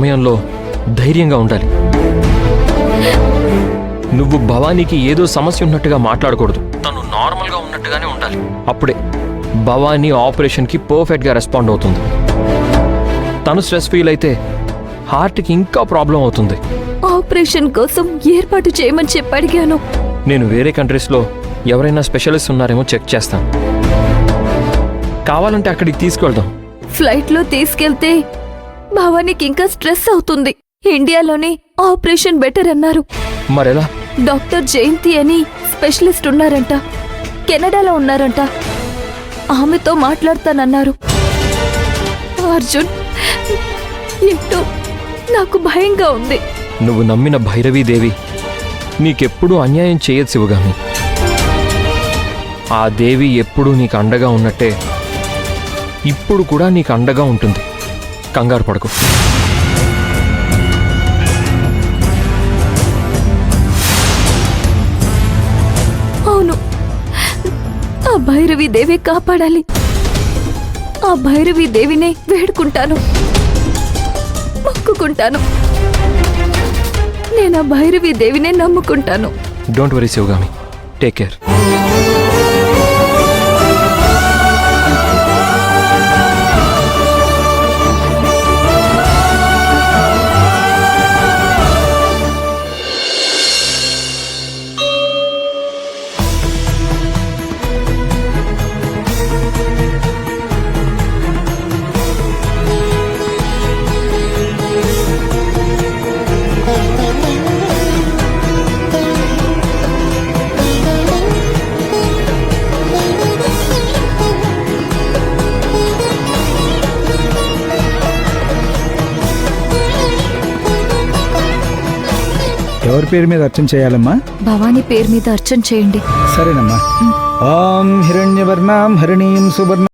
సమయంలో ధైర్యంగా ఉండాలి. నువ్వు భవానీకి ఏదో సమస్య ఉన్నట్టుగా మాట్లాడకూడదు. తను నార్మల్గా ఉన్నట్టుగానే ఉండాలి. అప్పుడే భవానీ ఆపరేషన్కి పర్ఫెక్ట్గా రెస్పాండ్ అవుతుంది. తను స్ట్రెస్ ఫీల్ అయితే హార్ట్కి ఇంకా ప్రాబ్లం అవుతుంది. ఆపరేషన్ కోసం ఏర్పాటు చేయమని చెప్పి అడిగాను. నేను వేరే కంట్రీస్లో ఎవరైనా స్పెషలిస్ట్ ఉన్నారేమో చెక్ చేస్తాను. కావాలంటే అక్కడికి తీసుకెళ్దాం. ఫ్లైట్లో తీసుకెళ్తే భవానీకి ఇంకా స్ట్రెస్ అవుతుంది. ఇండియాలోనే ఆపరేషన్ బెటర్ అన్నారు. మరెలా? డాక్టర్ జయంతి అని స్పెషలిస్ట్ ఉన్నారంట. కెనడాలో ఉన్నారంట. ఆమెతో మాట్లాడతానన్నారు. అర్జున్, ఏంటో నాకు భయంగా ఉంది. నువ్వు నమ్మిన భైరవీదేవి నీకెప్పుడూ అన్యాయం చేయదు శివగామి. ఆ దేవి ఎప్పుడూ నీకు అండగా ఉన్నట్టే ఇప్పుడు కూడా నీకు అండగా ఉంటుంది. కంగారు పడకు. అవును, ఆ భైరవి దేవి కాపాడాలి. ఆ భైరవి దేవినే వేడుకుంటాను, మొక్కుకుంటాను. నేను ఆ భైరవి దేవినే నమ్ముకుంటాను. Don't worry Sivagami, take care. ఎవరి పేరు మీద అర్చన చేయాలమ్మా? భవానీ పేరు మీద అర్చన చేయండి. సరేనమ్మా. ఓం హిరణ్యవర్ణాం హరిణీం సువర్ణ